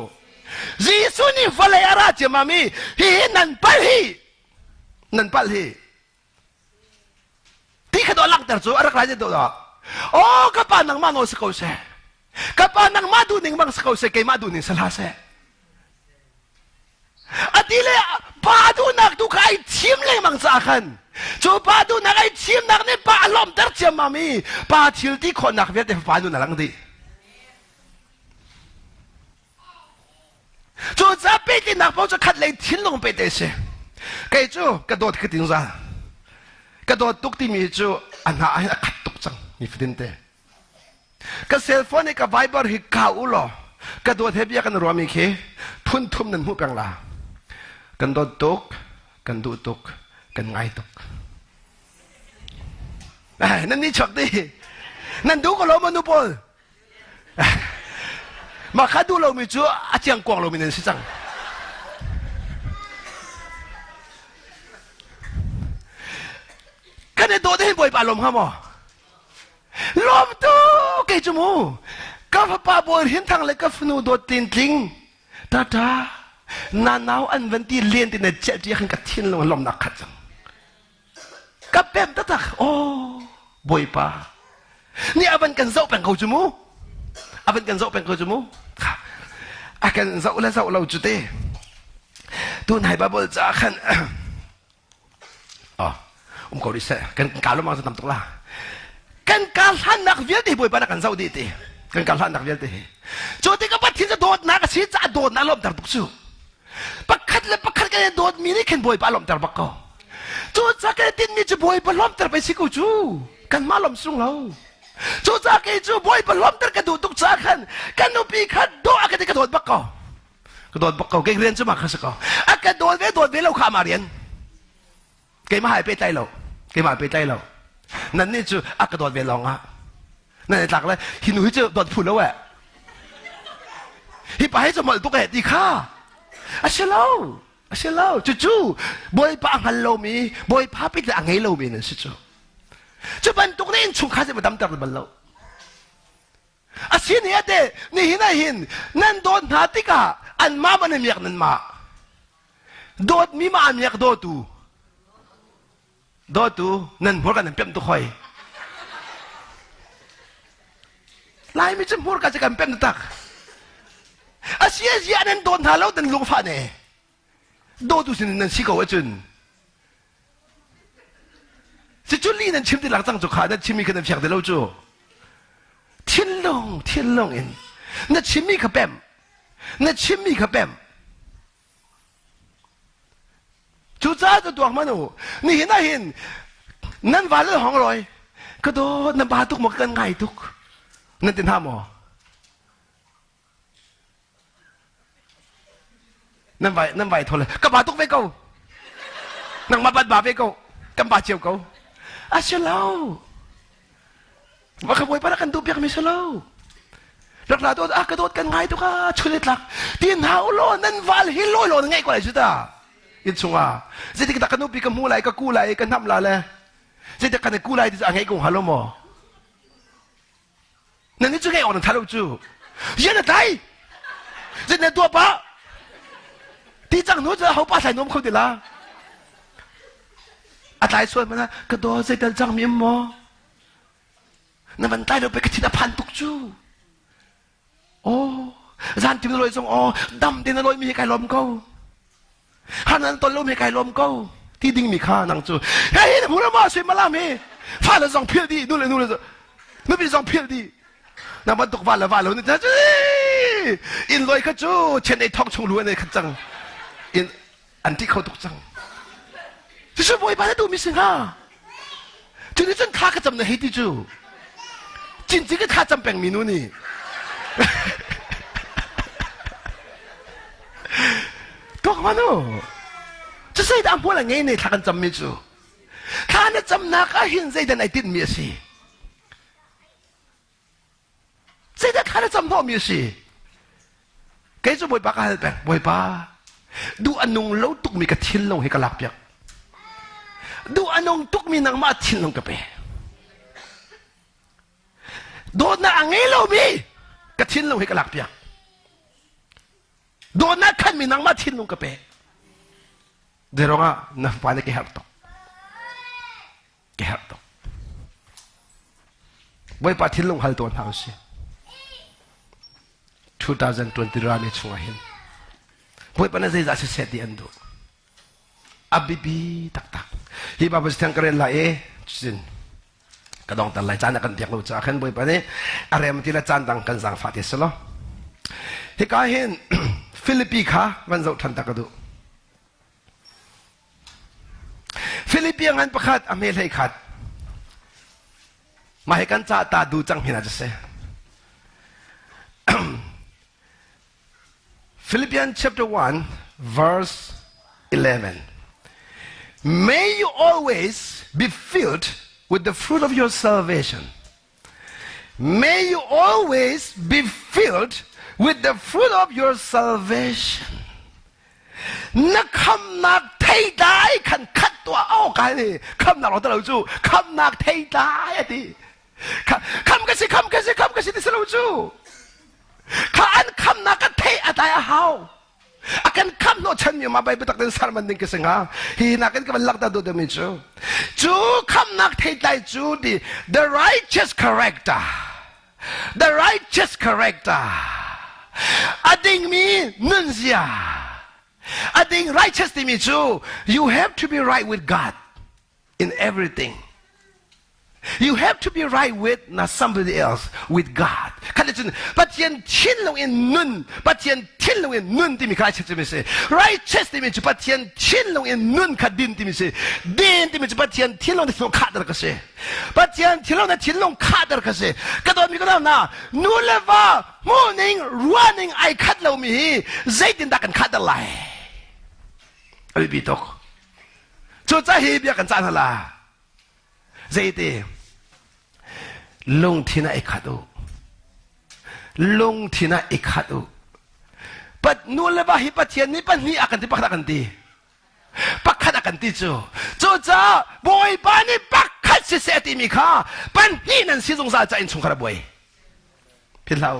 จีสุนีฟัลเลยอาราเจมามีฮีนันปัลฮีที่ขดอลักเตอร์จูอะไรกันตัวละโอ้กับปานังมาโนสกาวเซกับปานังมาดูนิ่งมังสกาวเซเกมาดูนิ่งสลาเซอดีเลยปาดูนักดูใครชิมเลยมังสาขันจูปาดูนักไอชิมนักเนี่ยปาลมเตอร์เจมามีปาทิลที่คนนักเวียดเดฟปาดูนักลังดีจูจะไปที่นักพอจะขัดเลยทิ้งลงไปเดชไกจูกระโดดขึ้นดิ่งซากระโดดตุกที่มีจูอันนั้นขัดตุกจังมีฟินเตก็เซลโฟนกับไวเบอร์ฮิกาอุลอกระโดดเฮียกันรวมอีกเหพุ่นทุ่มนั่นหูเปียงลากันโดดตุกกันดูตุกกันไงตุกนั่นนี่ช็อกดินั่นดูก็เรามานูบอลมาขัดดูเรามีจูอาเจียงกวางเรามีนั่นสิจังกันเนี่ยโดดให้บ่อยปาลมฮะมอลมตู้เกจมูกับป้าบ่อยเห็นทางเลยกับฟนูโดดตินทิงตาตาหน้าอันวันที่เลียนที่เนี่ยเจ็บที่ขันกัดทิ้งลงลมหนักขัดจังกับแบบตาตาโอ้บ่อยป้านี่อาวันกันเจ้าเป็นเขาจมูอาวันกันเจ้าเป็นเขาจมูค่ะอากันเจ้าและเจ้าเราจุดเต้ตูนให้ป้าบ่อยจ้าขันอ๋อก็ดิเซ่กันการลงมาสนามตกละกันการหันนักเวียดที่บ่อยปานกันเศร้าดีตีกันการหันนักเวียดที่โจที่ก็ปัดที่จะโดดนักชีจะโดดนักลมตรบุกชูปักขัดเลยปักขัดกันโดดมีนี่ขันบ่อยปานลมตรบักก็โจจะกันตินมีจะบ่อยปานลมตรไปสิกูจูกันมาลมสูงเราโจจะกันจูบ่อยปานลมตรกระโดดตุกจ้าขันกันนุปีขัดโดดกันที่กระโดดบักก็กระโดดบักก็เก่งเรียนจะมาขัดสักก็กระโดดเวเราขามาเรียนเก่งมาหายไปใจเราเกมาไปใจเรานั่นนี่จูอักโดดเวลองอ่ะนั่นหลักเลยหินหุยเจอโดดผุนแล้วแหละฮิปให้สมองตุกเหตุดีค่ะอาเชลล์จู่บอยปะอังโลมีบอยพาไปแต่อังเฮโลมีนั่นสิจู่บันตุกนี่ชุกข้าจะมาดำตาบันเราอาเซียนเดนี่หินนั่นโดนหาติกาอันมาบันเมียกนั่นมาโดดมีมาอันเมียกโดดูนั่นหัวกันนั่นเปี่ยมตุกคอยลายไม่จำหัวกันจะกันเปี่ยมตุตักอาเซียนั่นโดนหาแล้วนั่นลงฟ้าเนี่ยโดดูสินั่นสิเขาจุนสิจุลีนั่นชิมที่หลังตั้งจุกขานั่นชิมมีขนมเปียกเดี๋ยวเราจูเทียนลงเองนั่นชิมมีขบมจูจ้าจะดวงมันหูนี่เห็นนั่นว่าเรื่องของรอยก็โดนนั่นบาตุกมากันไงทุกนั่นเป็นท่าหมอนั่นไวทนเลยกับบาตุกไปกูนั่งมาบัดบาไปกูกับบาเจียวกูอาเชลาวว่าขโมยปะกันดูเปียกไม่เชลาวหลักๆตัวกระโดดกันไงทุกข์ช่วยเล็ดหลักที่หนาวโลนั่นว่าฮิโลโลนั่นไงกว่าอะไรชุดอ่ะยินชงอ่ะเสร็จkita kanu pi kamu lai ka ku lai ka nam la le ssete kan ku lai dis angai kong halo mo na ni chu ngai on thalo chu yen dai ssete ne tua pa ti chang no cha hau pa sai nom khau de la a dai suan ma na ka do sai dal chang mi mo na ban tai do pe ka ti da pan tuk chu oh zan tim loi song oh dam tin loi mi kai lom koฮันนั้นตอนลมให้ใครลมก็ที่ดิ้งมีค่านังจูเฮ้ยพูดมาสวยมาล่ามีฟ้าเลยส่องเพี้ยดีนู่นเลยไม่เป็นส่องเพี้ยดีน้ำมันตกฟ้าแล้วนี่จ้าอินลอยก็จูเช่นไอ้ทองชงล้วนในขัดจังอินอันที่เขาตกจังที่ช่วยบอยบ้านให้ดูมิสิงฮะจุดนี้จนข้าก็จำในให้ดีจูจริงๆก็ข้าจำแบ่งมีนู่นนี่ตัวมันโอ้จะใส่ดำพวกอะไรเงี้ยเนี่ยถ้ากันจำไม่จูข้าเนี่ยจำนักอาหินใส่แต่ไหนติดมีสิใส่แต่ข้าเนี่ยจำพ่อมีสิแกจะบ่อยปากอะไรบ่อยปาดูอันนุ่งแล้วตุกมีกระทิ้นลงให้กระลับยัก ดูอนงตุกมีนังมาทิ้งลงกระเปโดนน่ะอังเอโลมีกระทิ้งลงให้กระลักเปียโดนน่ะขันมีนังมาทิ้งลงกระเปเดี๋ยวเราหน้าฟ้าเนี่ยแกหักตกไว้ปะทิ้งลงหัลตัวหนาวสิ2020 รานี่ช่วงเห็นไว้ปะนั่นจะเสร็จดีอันดูอับบีตักฮิบาบสเตียงกระเรนไล่จินกระดองตันไล่จานกันเดียกลูจ้าเห็นไว้ปะนี่อะไรมันที่ละจานดังกันสังฟาติสโลฮิกาเห็นฟิลิปปีค่ะวันเสาร์ทันตะกระดูฟิลิปปีงั้นประคัดอเมริกามาให้กันจ่าตาดูจังเห็นอะไรจะเสีย Philippians chapter 1 verse 11 May you always be filled with the fruit of your salvation May you always be filled with the fruit of your salvation นักคำนักเทได้ขันคัดตัวเอากันนี่คำนักเราตลอดจู่คำนักเทได้อะดิคำกันสิที่สรุปจู่ข้าอันคำนักเทอะไรอะเฮาอากันคำโนชันอยู่มาไปตักเดินสารมันดิ้งกันสิงะฮีนักกันก็มันลักตาดูเดมิจู่คำนักเทได้จู่ดิ the righteous characterอดิ่งมีนุ่นเสียอดิ่ง righteous ที่มีจู่ you have to be right with God in everything You have to be right with not somebody else, with God. 看得见，把天天龙in nun，把天天龙in nun ที่มีใครชัดเจนไหมสิ righteous ที่มีจุด把天天龙 in nun ขัดดินที่มีสิดินที่มีจุด把天天龙的天龙ขาดอะไรก็สิ把天天龙的天龙ขาดอะไรก็สิก็โดนมีก็ได้นะนู่นเลยว่า morning running ไอขัดเรามีใจดินดักกันขัดอะไรไอ้บีตกจุดใจเฮียกันจานอะไรใจดีลงที่น่าเอกขัดูปัดนู่นเลยว่าฮิปัดเทียนนี่ปัดนี่อากันที่ปักกันตีปักขัดอากันตีจู่จ้าบอยปานี่ปักขัดเสียตีมีข้าปันนี่นั่นสิจงซาจะอินชงคาราบอยพี่เรา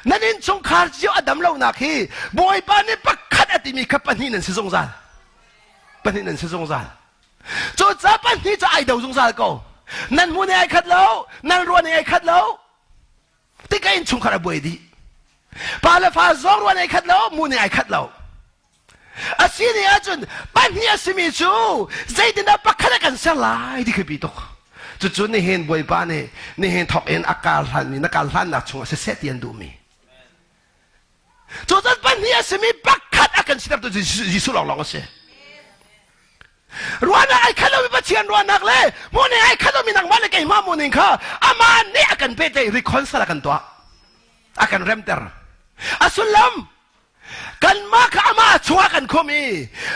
นั่นอินชงคาร์จิโออดัมเราหนักฮีบอยปานี่ปักขัดอาตีมีข้าปันนี่นั่นสิจงซาจู่จ้าปันนี่จะไอเดาจงซาก็นั่นมูนี่ไอขัดเรานั่นรัวนี่ไอขัดเราที่ก็อินชงคาราบอยดีปาเลฟ้าซองรัวนี่ไอขัดเรามูนี่ไอขัดเราอาศัยนี่อาจุนปันนี่อาศัยมีจู่ใจดินดับปักขัดกันเสียหลายที่คือปีตกจู่นี่เห็นบอยปานี่เห็นทอกเอ็นอาการหันมีนักการหันนักชงเสียเตียนดูมีจู่ปันนี่อาศัยมีปักขัดกันสิบตัวยิสุหลอกเสียรัวนักไอ้ขัดเราไม่ปัจเจียนรัวนักเลยมูนี่ไอ้ขัดเรามีนักมาเลยแกมามูนี่ค่ะอามาเนี่ยอากันเปเตรีคอนซัลกันตัวอากันเรมเตอร์อาสุลัมกันมาค่ะอามาชัวกันคมี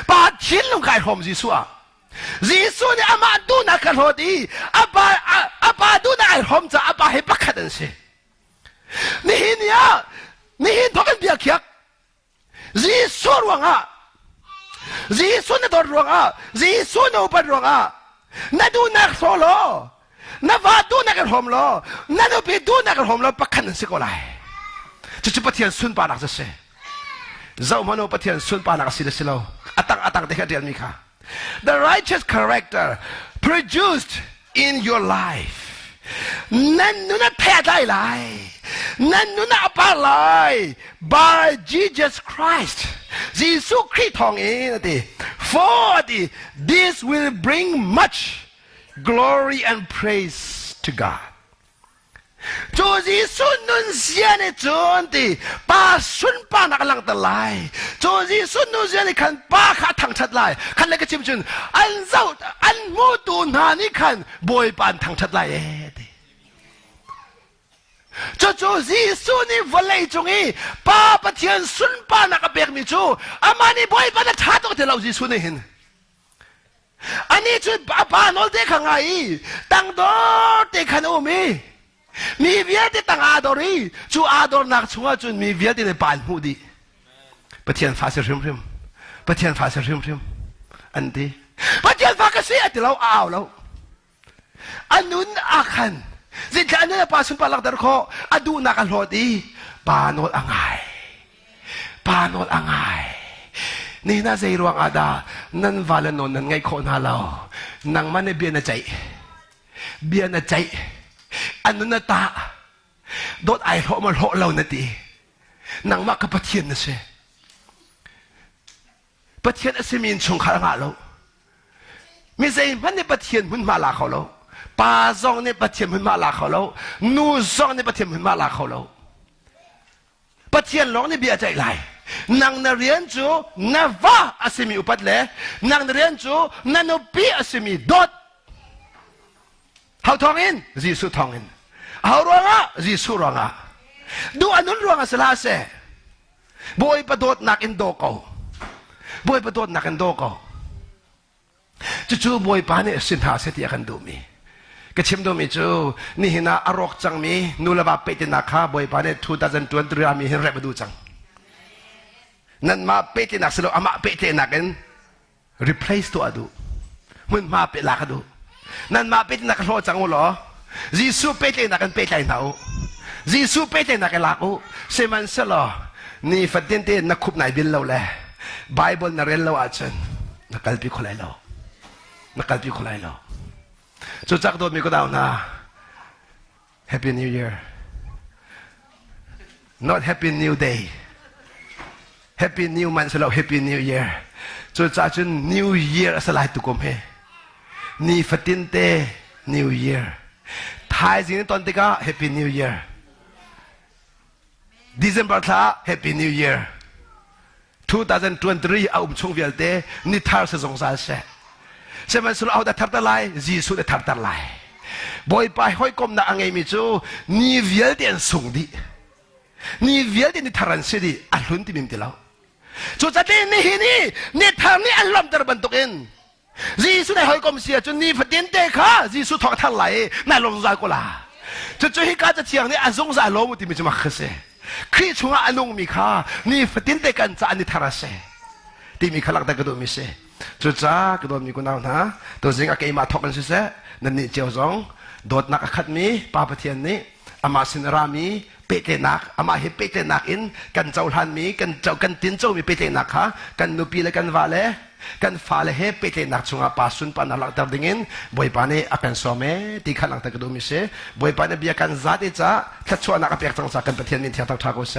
ปาชินลงไก่หอมยิสุเนี่ยอามาดูนักกันโหดีอาบาดูนักไอ้หอมจะอาบาให้ปักขัดนั่นสินี่เห็นทอกันเบียร์เขียกยิสุรวงอ่ะยิสุนตัวรวงอ่ะยิสุนอุปรวงอ่ะนั่นดูนักโซโลนั่นว่าดูนักกันหอมโลนั่นดูไปดูนักกันหอมโลปักขัดนั่นสิก็ไรจะปะเทียนสุนปานักจะเสเจ้ามันเอาปะเทียนสุนปานักสิเดสิโลอัตังเด็กเดียนมีค่ะ The righteous character produced in your life นั่นนู่นแท้ได้เลยนั่นนู่นอัปอะไร by Jesus Christ ยิสุคริสต์ทองเองนะที for this will bring much glory and praise to Godจูจีสุนนุนเสียในจูนตีป้าสุนป้านักลังตะไลจูจีสุนนุนเสียในขันป้าขาทางชัดไลขันเล็กจิมจุนอันเจ้าอันมูตูนานี่ขันบอยปานทางชัดไลตีจูจีสุนี่วันเลยจงอีป้าปะเทียนสุนป้านักเบียกมีจูอามานี่บอยปานชาตัวเทเราจีสุนี่เห็นอันนี้จูป้าโนเด็กขังไงตั้งโดเด็กขันโอมีเวียดตั้งอาดอรีจูอาดอร์นักชัวจุนมีเวียดในป่านหูดีปะเทียนฟ้าเสียริมปะเทียนฟ้าเสียริมอันดี Patiyan fa kasi at ilaw aaw law. Anun akan. Zidka ano na pasun palakdar ko. Adu na kalhodi. Panol angay. Panol angay. Ni na sa iruang ada. Nan valanon nan ngay kon halaw. Nang man biyan na chay. Biyan na chay. Ano na ta. Dot ay ho malho law na ti. Nang makapatiyan na siya. Patiyan na si Minchong karangalaw. Misay man ni patiyan mun malakaw law. Pazong ni patiyan mun malakaw law. Nuzong ni patiyan mun malakaw law. Patiyan long ni biya chay lai. Nang nariyan ju na va asimi upadle. Nang nariyan ju na nupi asimi dot. How tongin? Zisu tongin. How ruanga? Zisu ruanga. Do anun ruanga salase. Boy pa dot nakindo ko. Boy pa dot nakindo ko. Chuchu boy pa ni sinhase ti akan dumi. Kachim dumi chu ni hina arok chang mi nulaba pete nakha boy pa ni 2023 ami hin rep du chang. Nan ma pete nak selo ama pete nakin replace to adu. Mun ma pe la ka du. Nan ma pete nak lo chang ulo. Jisu pete nakan pete nau. Jisu pete nakan laku. Seman selo ni fatinte nakup nai bil lo le. Bible na ren lo achan. Nakalpi ko lai lo. Nakalpi ko lai lo. So chak do mi ko daw na Happy New Year. Not Happy New Day. Happy New Month selaw Happy New Year. So chak chun New Year asalai tu kom he. Ni fatinte New Year. Thai jing ton tika Happy New Year. December tha Happy New Year. 2023 au chung vialte ni thar se jong sa se. Seman sul au da thar ta lai jisu da thar ta lai. Boy pai hoi kom na angai mi chu ni vialte an sung di. Ni vialte ni tharan se di alun ti mim ti law. Chu cha ti ni hi ni thar ni alom tar bantukin. Jisu dai hoi kom sia chu ni fatin te kha jisu thok thar lai na long za ko la. Chu chu hi ka cha chiang ni azong za lo mu ti mi chu ma khase. คริสต์ว่าอนุมีค่านี่ฟัดดินเตกันจะอันนี้ทาราเซที่มีขลักแต่กระโดดมีเซจุดจ้ากระโดดมีกุนเอานะตัวจริงอาเกมาทอกกันเซนั่นนี่เจ้าจงโดดนักขัดมีปาปะเทียนนี้อามาสินรามีเปเตนักอามาเฮเปเตนักอินกันเจ้าหันมีกันเจ้ากันตินเจ้ามีเปเตนักฮะกันนุปีและกันวาเลกันฟ้าเลเฮเปเตนักชงอาปาสุนปานาลักตาดิ่งบอยปานีอากันสวมที่ขลังแต่กระโดดมีเซบอยปานีเบียกันจัดจ้าถ้าชวนนักเปียกจังสักกันปะเทียนมีเทียบทักทักก็เซ